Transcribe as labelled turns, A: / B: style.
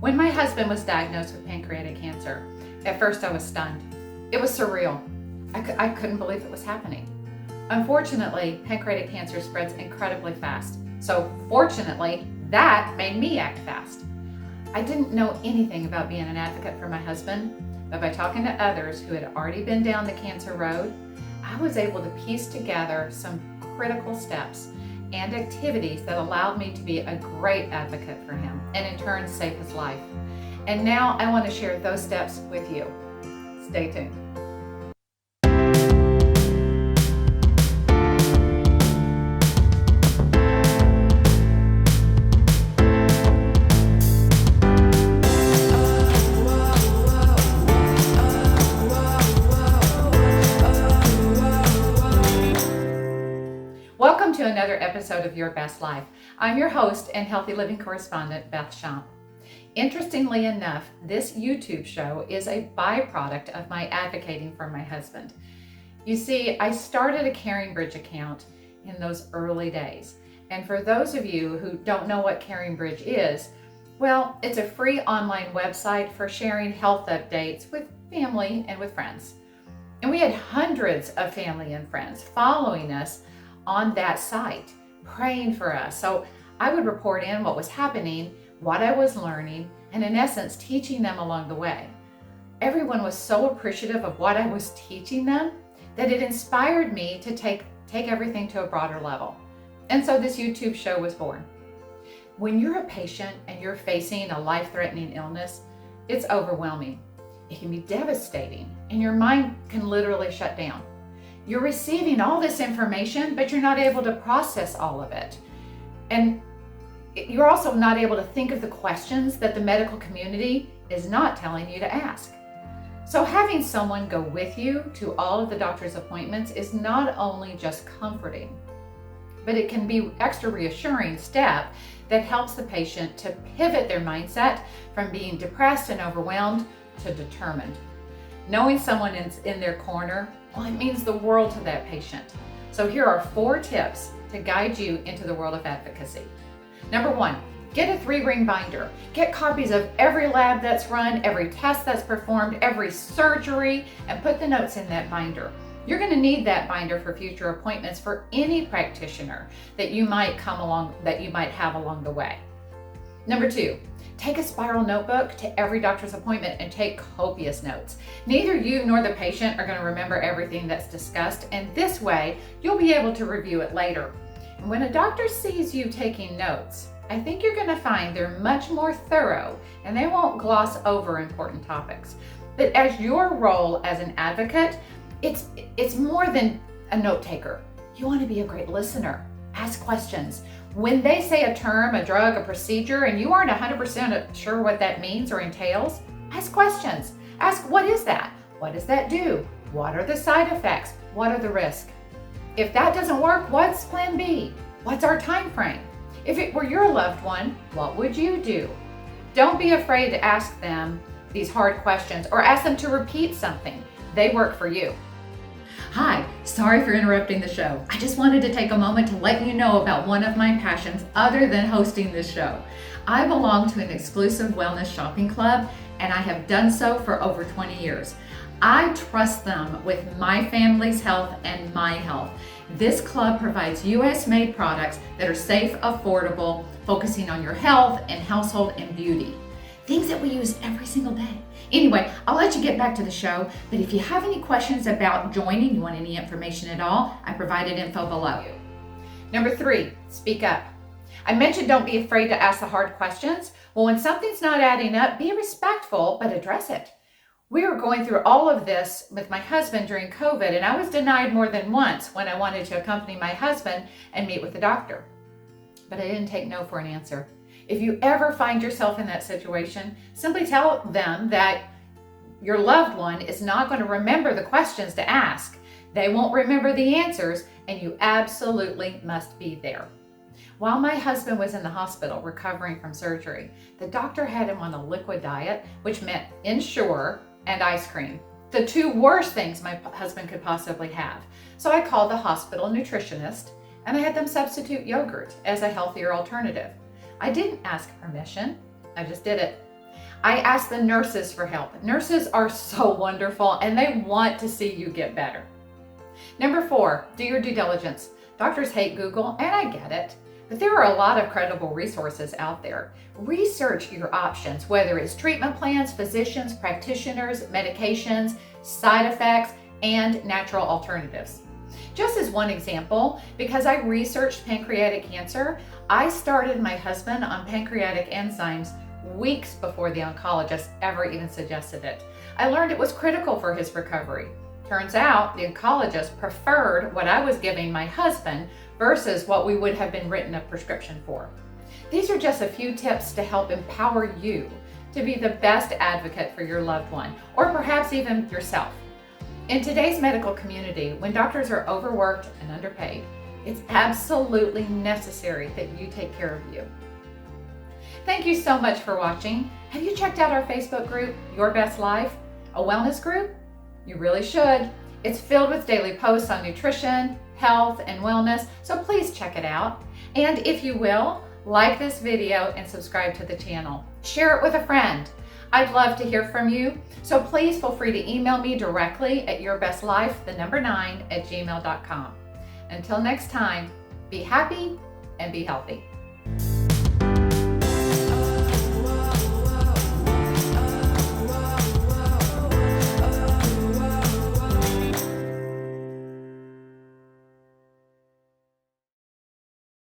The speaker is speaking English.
A: When my husband was diagnosed with pancreatic cancer, at first I was stunned. It was surreal. I couldn't believe it was happening. Unfortunately, pancreatic cancer spreads incredibly fast. So fortunately, that made me act fast. I didn't know anything about being an advocate for my husband, but by talking to others who had already been down the cancer road, I was able to piece together some critical steps and activities that allowed me to be a great advocate for him and in turn save his life. And now I want to share those steps with you. Stay tuned. Welcome to another episode of Your Best Life. I'm your host and healthy living correspondent, Beth Schomp. Interestingly enough, this YouTube show is a byproduct of my advocating for my husband. You see, I started a CaringBridge account in those early days. And for those of you who don't know what CaringBridge is, well, it's a free online website for sharing health updates with family and with friends. And we had hundreds of family and friends following us on that site, praying for us. So I would report in what was happening, what I was learning, and in essence, teaching them along the way. Everyone was so appreciative of what I was teaching them that it inspired me to take everything to a broader level. And so this YouTube show was born. When you're a patient and you're facing a life-threatening illness, it's overwhelming. It can be devastating, and your mind can literally shut down. You're receiving all this information, but you're not able to process all of it. And you're also not able to think of the questions that the medical community is not telling you to ask. So having someone go with you to all of the doctor's appointments is not only just comforting, but it can be an extra reassuring step that helps the patient to pivot their mindset from being depressed and overwhelmed to determined. Knowing someone is in their corner, well, it means the world to that patient. So here are 4 tips to guide you into the world of advocacy. Number 1, get a 3-ring binder. Get copies of every lab that's run, every test that's performed, every surgery, and put the notes in that binder. You're going to need that binder for future appointments for any practitioner that you might have along the way. Number 2, take a spiral notebook to every doctor's appointment and take copious notes. Neither you nor the patient are going to remember everything that's discussed, and this way you'll be able to review it later. And when a doctor sees you taking notes, I think you're going to find they're much more thorough and they won't gloss over important topics. But as your role as an advocate, it's more than a note taker. You want to be a great listener. Ask questions. When they say a term, a drug, a procedure, and you aren't 100% sure what that means or entails, ask questions. Ask, what is that? What does that do? What are the side effects? What are the risks? If that doesn't work, what's plan B? What's our time frame? If it were your loved one, what would you do? Don't be afraid to ask them these hard questions or ask them to repeat something. They work for you. Hi, sorry for interrupting the show. I just wanted to take a moment to let you know about one of my passions other than hosting this show. I belong to an exclusive wellness shopping club, and I have done so for over 20 years. I trust them with my family's health and my health. This club provides US-made products that are safe, affordable, focusing on your health and household and beauty. Things that we use every single day. Anyway, I'll let you get back to the show, but if you have any questions about joining, you want any information at all, I provided info below. Number 3, speak up. I mentioned don't be afraid to ask the hard questions. Well, when something's not adding up, be respectful, but address it. We were going through all of this with my husband during COVID, and I was denied more than once when I wanted to accompany my husband and meet with the doctor. But I didn't take no for an answer. If you ever find yourself in that situation, simply tell them that your loved one is not going to remember the questions to ask. They won't remember the answers, and you absolutely must be there. While my husband was in the hospital recovering from surgery, the doctor had him on a liquid diet, which meant Ensure and ice cream. The 2 worst things my husband could possibly have. So I called the hospital nutritionist, and I had them substitute yogurt as a healthier alternative. I didn't ask permission, I just did it. I ask the nurses for help. Nurses are so wonderful and they want to see you get better. Number 4, do your due diligence. Doctors hate Google, and I get it, but there are a lot of credible resources out there. Research your options, whether it's treatment plans, physicians, practitioners, medications, side effects, and natural alternatives. Just as one example, because I researched pancreatic cancer, I started my husband on pancreatic enzymes weeks before the oncologist ever even suggested it. I learned it was critical for his recovery. Turns out the oncologist preferred what I was giving my husband versus what we would have been written a prescription for. These are just a few tips to help empower you to be the best advocate for your loved one, or perhaps even yourself. In today's medical community, when doctors are overworked and underpaid, it's absolutely necessary that you take care of you. Thank you so much for watching. Have you checked out our Facebook group, Your Best Life, a wellness group? You really should. It's filled with daily posts on nutrition, health, and wellness, so please check it out. And if you will, like this video and subscribe to the channel. Share it with a friend. I'd love to hear from you, so please feel free to email me directly at yourbestlife9@gmail.com. Until next time, be happy and be healthy.